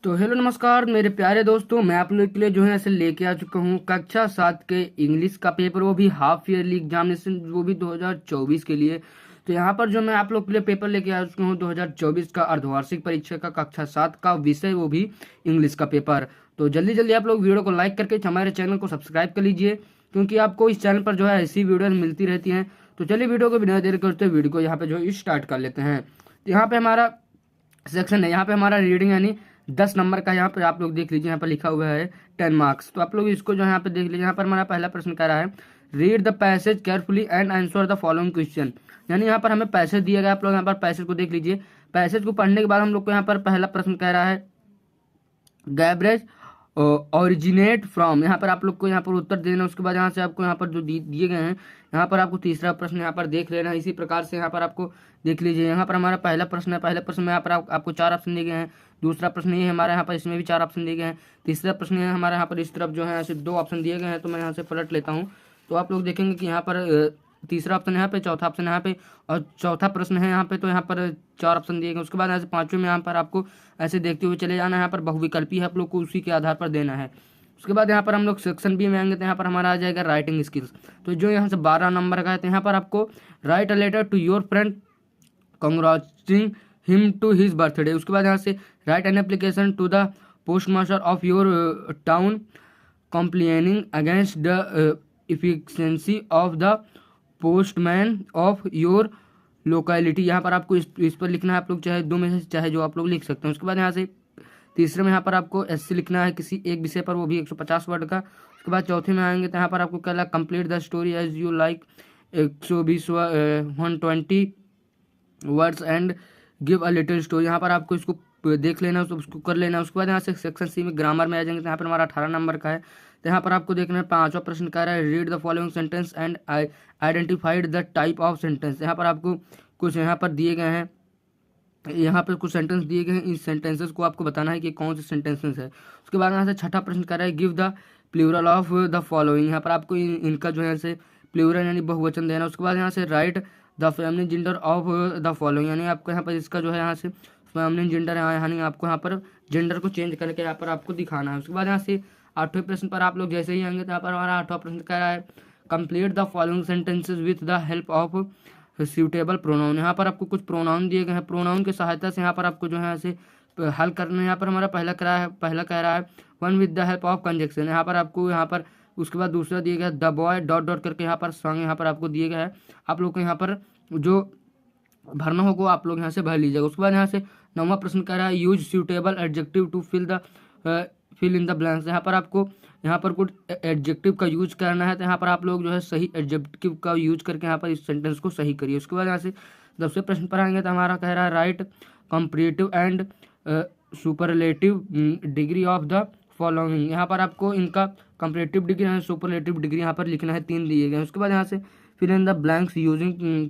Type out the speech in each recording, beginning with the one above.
तो हेलो नमस्कार मेरे प्यारे दोस्तों, मैं आप लोग के लिए जो है ऐसे लेके आ चुका हूँ कक्षा 7 के इंग्लिश का पेपर, वो भी हाफ ईयरली एग्जामिनेशन, वो भी 2024 के लिए। तो यहाँ पर जो मैं आप लोग के लिए पेपर लेके आ चुका हूँ 2024 का अर्धवार्षिक परीक्षा का कक्षा 7 का विषय, वो भी इंग्लिश का पेपर। तो जल्दी जल्दी आप लोग वीडियो को लाइक करके हमारे चैनल को सब्सक्राइब कर लीजिए, क्योंकि आपको इस चैनल पर जो है ऐसी वीडियो मिलती रहती हैं। तो चलिए वीडियो को बिना देर करते वीडियो को यहाँ पे जो स्टार्ट कर लेते हैं। तो यहाँ पे हमारा सेक्शन है, यहाँ पे हमारा रीडिंग यानी 10 नंबर का। यहाँ पे आप लोग देख लीजिए, यहाँ पर लिखा हुआ है 10 मार्क्स। तो आप लोग इसको जो यहाँ पे देख लीजिए। यहाँ पर हमारा पहला प्रश्न कह रहा है read the passage carefully and answer the following question. यानी यहाँ पर हमें पैसेज दिया गया, आप लोग यहाँ पर पैसेज को देख लीजिए। पैसेज को पढ़ने के बाद हम लोग को यहाँ पर पहला प्रश्न कह रहा है गैब्रेज ओरिजिनेट फ्रॉम। यहाँ पर आप लोग को यहाँ पर उत्तर देना। उसके बाद यहाँ से आपको यहाँ पर जो दिए गए हैं, यहाँ पर आपको तीसरा प्रश्न यहाँ पर देख लेना है। इसी प्रकार से यहाँ पर आपको देख लीजिए। यहाँ पर हमारा पहला प्रश्न है, पहले प्रश्न में यहाँ पर आपको 4 ऑप्शन दिए गए हैं। दूसरा प्रश्न ये हमारा यहाँ पर, इसमें भी 4 ऑप्शन दिए गए हैं। तीसरा प्रश्न है हमारा यहाँ पर इस तरफ जो है ऐसे 2 ऑप्शन दिए गए हैं। तो मैं यहाँ से पलट लेता हूँ, तो आप लोग देखेंगे कि यहाँ पर तीसरा ऑप्शन यहाँ पे, चौथा ऑप्शन यहाँ पे और चौथा प्रश्न है यहाँ पे। तो यहाँ पर 4 ऑप्शन दिए गए। उसके बाद यहाँ से पांचवें में यहाँ पर आपको ऐसे देखते हुए चले जाना है। यहाँ पर बहुविकल्पी है, आप लोग को उसी के आधार पर देना है। उसके बाद यहाँ पर हम लोग सेक्शन बी में आएंगे, तो यहाँ पर हमारा आ जाएगा राइटिंग स्किल्स। तो जो यहाँ से 12 नंबर का है, तो यहाँ पर आपको write a letter to your friend congratulating him to his birthday. उसके बाद यहाँ से write an application to the post master of your town complaining against the efficiency of the postman of your locality. यहाँ पर आपको इस पर लिखना है। आप लोग चाहे 2 में से चाहे जो आप लोग लिख सकते हैं। उसके बाद यहाँ से तीसरे में यहाँ पर आपको एससी लिखना है किसी एक विषय पर, वो भी 150 वर्ड का। उसके बाद चौथे में आएंगे, तो यहाँ पर आपको कहला complete the story as you like 120 words and give a little story. यहाँ पर आपको इसको देख लेना है, उसको कर लेना है। उसके बाद यहाँ से सेक्शन सी में ग्रामर में आ जाएंगे, तो यहाँ पर हमारा 18 नंबर का है। तो यहाँ पर आपको देखना है पांचवा प्रश्न कह रहा है read the following sentence and identified the type of sentence. यहाँ पर आपको कुछ यहाँ पर दिए गए हैं, यहाँ पर कुछ सेंटेंस दिए गए हैं। इस सेंटेंसेस को आपको बताना है कि कौन से सेंटेंसेस है। उसके बाद यहाँ से छठा प्रश्न कर रहा है give the plural of the following. यहाँ पर आपको इनका जो है से प्लूरल यानी बहुवचन देना। उसके बाद यहाँ से right the feminine gender of the following, यानी आपको यहाँ पर इसका जो है यहाँ से फेमिनिन जेंडर है, यानी आपको यहाँ पर जेंडर को चेंज करके यहाँ पर आपको दिखाना है। उसके बाद यहाँ से 8वें प्रश्न पर आप लोग जैसे ही आएंगे, तो यहाँ पर हमारा 8वां प्रश्न कह रहा है complete the following sentences with the help of suitable pronoun. यहाँ पर आपको कुछ प्रोनाउन दिए गए हैं, प्रोनाउन की सहायता से यहाँ पर आपको जो है ऐसे हल करना है। यहाँ पर हमारा पहला कह रहा है one with the help of conjunction. यहाँ पर आपको यहाँ पर उसके बाद दूसरा दिया गया द बॉय डॉट डॉट करके यहाँ पर सॉन्ग यहाँ पर आपको दिए गया है। आप लोग को यहाँ पर जो भरना होगा आप लोग यहाँ से भर लीजिएगा। उसके बाद यहाँ से 9वां प्रश्न कह रहा है use suitable adjective to fill in the blanks. यहाँ पर आपको यहाँ पर कुछ एडजेक्टिव का यूज करना है। तो यहाँ पर आप लोग जो है सही एडजेक्टिव का यूज करके यहाँ पर इस सेंटेंस को सही करिए। उसके बाद यहाँ से 10वें प्रश्न पर आएंगे, तो हमारा कह रहा है right comparative and superlative degree of the following. यहाँ पर आपको इनका comparative degree and superlative degree यहाँ पर लिखना है, 3 दिए गए। उसके बाद यहाँ से fill in the blanks using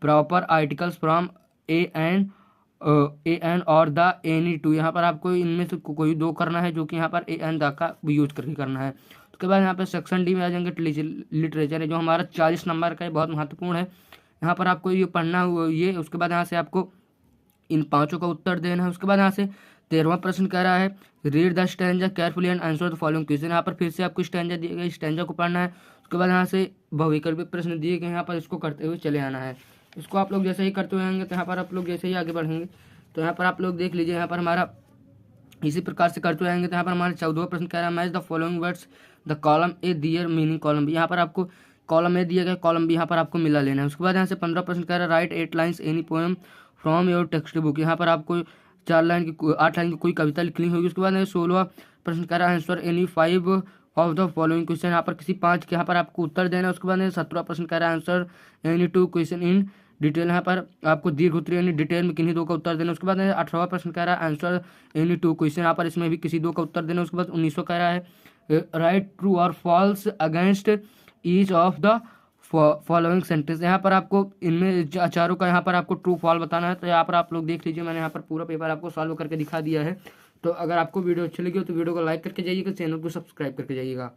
proper articles from a an और द एनी टू। यहाँ पर आपको इनमें से कोई 2 करना है, जो कि यहाँ पर ए एन द का यूज करके करना है। उसके बाद यहाँ पे सेक्शन डी में आ जाएंगे लिटरेचर है, जो हमारा 40 नंबर का है, बहुत महत्वपूर्ण है। यहाँ पर आपको ये पढ़ना हुआ ये। उसके बाद यहाँ से आपको इन 5 का उत्तर देना है। उसके बाद यहाँ से 13वां प्रश्न कह रहा है read the stanza carefully and answer the following question. यहाँ पर फिर से आपको स्टैंजा दिए गए, स्टैंजा को पढ़ना है। उसके बाद यहाँ से बहुविकल्पी प्रश्न दिए गए, यहाँ पर इसको करते हुए चले आना है। इसको आप लोग जैसे ही करते हुए आएंगे, तो यहाँ पर आप लोग जैसे ही आगे बढ़ेंगे, तो यहाँ पर आप लोग देख लीजिए। यहाँ पर हमारा इसी प्रकार से करते हुए आएंगे, तो यहाँ पर हमारा 14वां प्रश्न कह रहा है match the following words the column A their meaning column B. यहाँ पर आपको कॉलम ए दिया गया, कॉलम बी यहाँ पर आपको मिला लेना है। उसके बाद यहाँ से 15 प्रश्न कह रहा है right 8 lines any poem from your text book. यहाँ पर आपको 8 लाइन की कोई कविता लिखनी होगी। उसके बाद 16वां प्रश्न कह रहा है answer any 5 of the following question. यहाँ पर किसी 5 के यहाँ पर आपको उत्तर देना है। उसके बाद 17वां प्रश्न कह रहा है answer any 2 question in detail. यहाँ पर आपको दीर्घ उत्तरी यानी डिटेल में किन्हीं 2 का उत्तर देना। उसके बाद 18वां प्रश्न कह रहा है आंसर एनी 2 क्वेश्चन। यहाँ पर इसमें भी किसी 2 का उत्तर देना। उसके बाद 19वां कह रहा है राइट ट्रू और false against each of the following sentence. यहाँ पर आपको इनमें चारों का यहाँ पर आपको ट्रू फॉल बताना है। तो यहाँ पर आप लोग देख लीजिए, मैंने यहाँ पर पूरा पेपर आपको सॉल्व करके दिखा दिया है। तो अगर आपको वीडियो अच्छी लगी हो तो वीडियो को लाइक करके जाइएगा, चैनल को सब्सक्राइब करके जाइएगा।